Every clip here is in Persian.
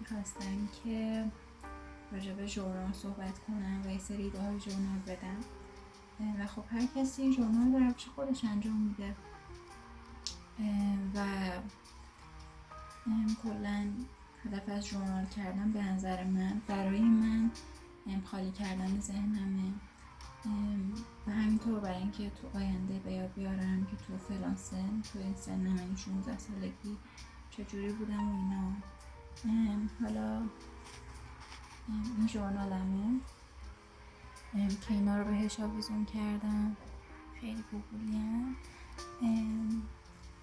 میخواستم که راجع به ژورنال صحبت کنم و یه سری ایده های ژورنال بدم و خب هر کسی ژورنال رو روش خودش انجام میده و کلا هدف از ژورنال کردن به نظر من برای من خالی کردن ذهنمه و همینطور برای اینکه تو آینده به یاد بیارم که تو فلان سن، تو این سن من 16 سالگی چجوری بودم و اینا. حالا این ژورنالمه که اینا رو بهش آویزون کردم، خیلی گوگلی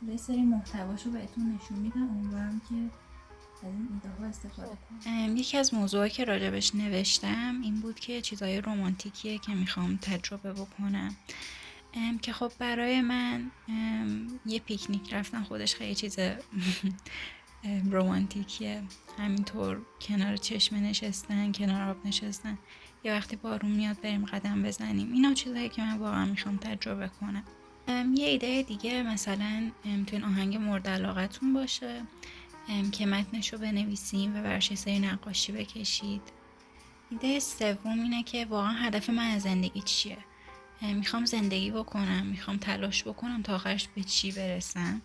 یه سری محتواشو بهتون نشون میدم، امیدوارم که از این ایده ها استفاده کنم. یکی از موضوعی که راجبش نوشتم این بود که چیزای رمانتیکیه که میخوام تجربه بکنم که خب برای من یه پیکنیک رفتن خودش خیلی چیز رمانتیکیه، همینطور کنار چشمه نشستن، کنار آب نشستن، یه وقتی بارون میاد بریم قدم بزنیم، اینا چیزایی که من واقعا میخوام تجربه کنم. یه ایده دیگه مثلا میتونین آهنگ مورد علاقتون باشه که متنشو بنویسیم و براش یه سری نقاشی بکشید. ایده سوم اینه که واقعا هدف من از زندگی چیه، میخوام زندگی بکنم، میخوام تلاش بکنم تا آخرش به چی برسم.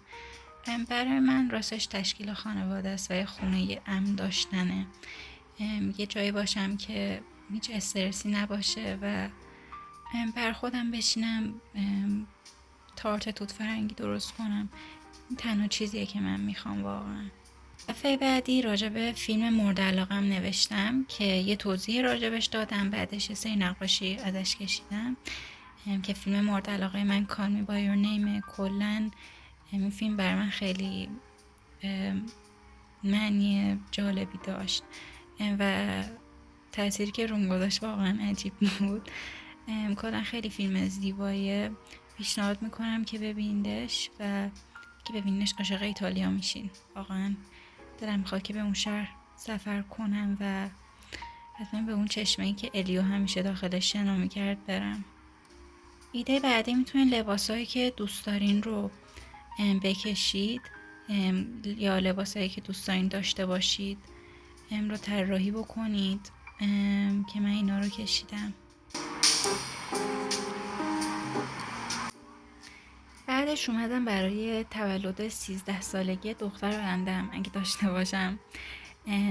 برای من راستش تشکیل خانواده است و یه خونه امن داشتنه، یه جایی باشم که هیچ استرسی نباشه و بر خودم بشینم تارت توت فرنگی درست کنم. این تنها چیزیه که من میخوام واقعا. دفعه بعدی راجع به فیلم مورد علاقم نوشتم که یه توضیح راجبش دادم، بعدش یه سری نقاشی ازش کشیدم که فیلم مورد علاقه من Call Me By Your Name. کلن این فیلم برای من خیلی معنی جالبی داشت و تأثیری که روم گذاشت واقعا عجیب بود. کلا خیلی فیلم زیباییه، پیشنهاد میکنم که ببینیدش و که ببینیدش عاشق ایتالیا میشین. واقعا دلم میخواد که به اون شهر سفر کنم و حتما به اون چشمه‌ای که الیو همیشه داخلش شنا میکرد برم. ایده بعدی میتونین لباسایی که دوست دارین رو بکشید یا لباسایی که دوست دارین داشته باشید رو طراحی بکنید که من اینا رو کشیدم. بعدش اومدم برای تولد 13 سالگی دختر آینده‌ام اگه داشته باشم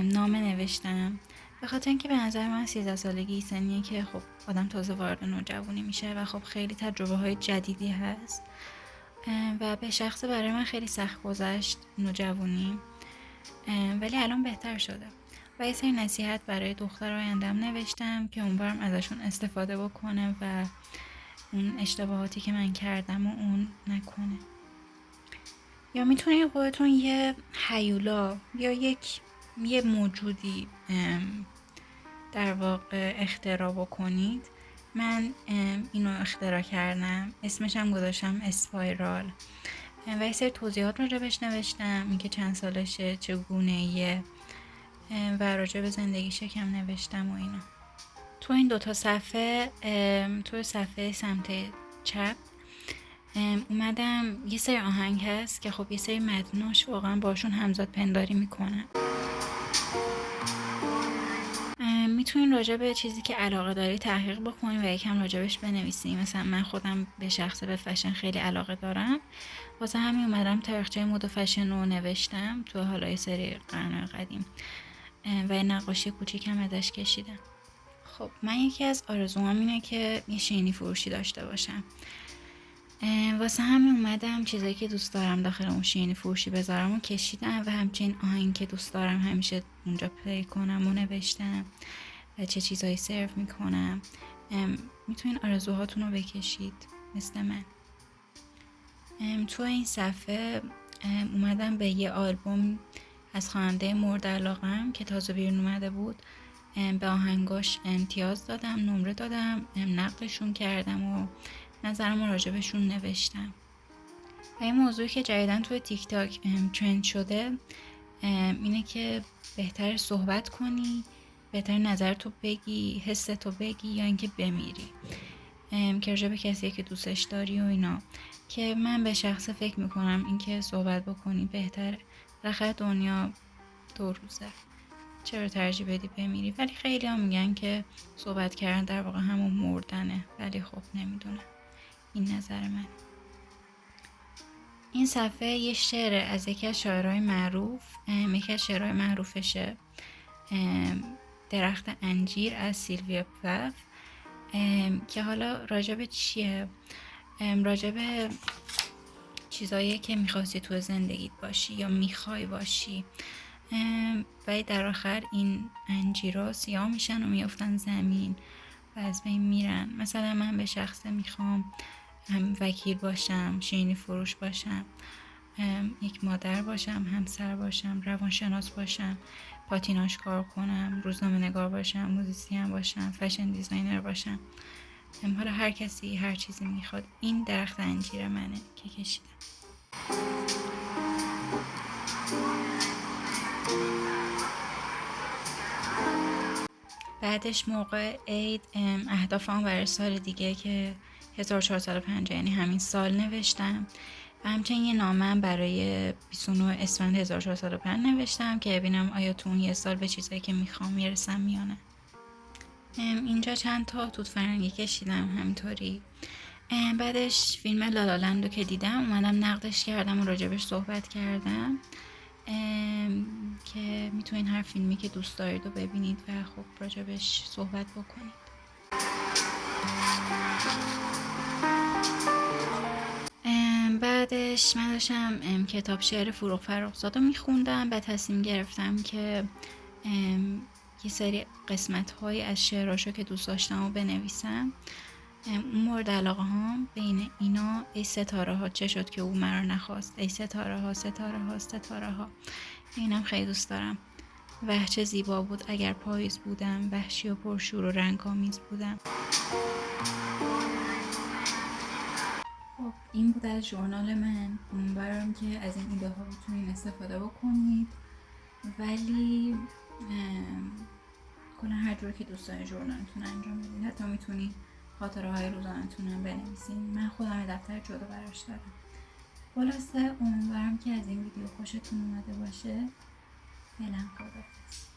نامه نوشتم، به خاطر اینکه به نظر من 13 سالگی سنیه که خب آدم تازه وارد نوجوانی میشه و خب خیلی تجربه های جدیدی هست و به شخص برای من خیلی سخت گذشت نوجوانی، ولی الان بهتر شده و یه سری نصیحت برای دختر آینده‌ام نوشتم که امیدوارم ازشون استفاده بکنه و اون اشتباهاتی که من کردم و اون نکنه. یا میتونید خودتون یه هیولا یا یه موجودی در واقع اختراع بکنید. من اینو اختراع کردم، اسمش هم گذاشتم اسپایرال و یه سری توضیحات راجبش نوشتم، اینکه چند سالشه، چگونه‌ایه و راجب زندگیش کم نوشتم و اینا. تو این دوتا صفحه، تو صفحه سمت چپ اومدم یه سری آهنگ هست که خب یه سری متناش واقعا باشون همزاد پنداری میکنم. میتونین راجع به چیزی که علاقه داری تحقیق بکنین و یکم راجبش بنویسین. مثلا من خودم به شخصه به فشن خیلی علاقه دارم، واسه همین اومدم تاریخچه مد و فشن رو نوشتم تو حالا یه سری قرن قدیم و یه نقاشی کوچیکم ازش کشیدم. خب من یکی از آرزوهام اینه که یه شینی فروشی داشته باشم، واسه همین اومدم چیزایی که دوست دارم داخل اون شینی فروشی بذارم و کشیدم و همچنین آهنگ که دوست دارم همیشه اونجا پلی کنم و نوشتم و چه چیزایی سرو میکنم. میتونین آرزوهاتون رو بکشید مثل من. تو این صفحه اومدم به یه آلبوم از خواننده مورد علاقه‌ام که تازه بیرون اومده بود به آهنگاش امتیاز دادم، نمره دادم، نقدشون کردم و نظرم رو راجبشون نوشتم. و این موضوعی که جدیدن توی تیک تاک ترند شده اینه که بهتر صحبت کنی، بهتر نظرتو بگی، حستو بگی یا اینکه بمیری، که راجب کسی که دوستش داری و اینا، که من به شخص فکر میکنم اینکه صحبت بکنی بهتره. بالاخره دنیا 2 روزه. چرا ترجیح بدی بمیری؟ ولی خیلی هم میگن که صحبت کردن در واقع همون مردنه، ولی خب نمیدونم، این نظر من. این صفحه یه شعر از یکی از شاعرای معروف، یکی از شعرهای معروفشه، درخت انجیر از سیلویا پلث، که حالا راجب چیه؟ راجب چیزایی که میخواستی تو زندگیت باشی یا میخوای باشی، ولی در آخر این انجیرها سیاه میشن و میافتن زمین و از بین میرن. مثلا من به شخصه میخوام وکیل باشم، شیرینی فروش باشم، یک مادر باشم، همسر باشم، روانشناس باشم، پاتیناژ کار کنم، روزنامه نگار باشم، موزیسین باشم، فشن دیزاینر باشم. حالا هر کسی هر چیزی میخواد. این درخت انجیر منه که کشیدم. بعدش موقع عید اهدافم برای سال دیگه که 1450 یعنی همین سال نوشتم و همچنین یه نامه برای 29 اسفند 1405 نوشتم که ببینم آیا تو اون یه سال به چیزایی که میخوام میرسم یا نه. اینجا چند تا توت فرنگی کشیدم همینطوری. بعدش فیلم لالالندو که دیدم اومدم نقدش کردم و راجبش صحبت کردم که میتونین هر فیلمی که دوست دارید رو ببینید و خب راجبش صحبت بکنید. بعدش من داشتم کتاب شعر فروغ فرخزاد رو میخوندم و تصمیم گرفتم که یه سری قسمت های از شعراشو که دوست داشتم رو بنویسم. اون مورد علاقه هم بین اینا ای ستاره ها چه شد که او مرا نخواست، ای ستاره ها ستاره ها ستاره ها، اینم خیلی دوست دارم. وحش چه زیبا بود اگر پاییز بودم، وحشی و پرشور و رنگ‌آمیز بودم. خب این بود از ژورنال من. امیدوارم که از این ایده ها بتونین استفاده بکنید، ولی کلا هر جور که دوست دارین ژورنالتون انجام بدید. حتی میتونید خاطره های روزانه‌تون هم بنویسین. من خودم یه دفتر جدا براش دارم. خلاصه امیدوارم که از این ویدیو خوشتون اومده باشه. فعلا خداحافظ.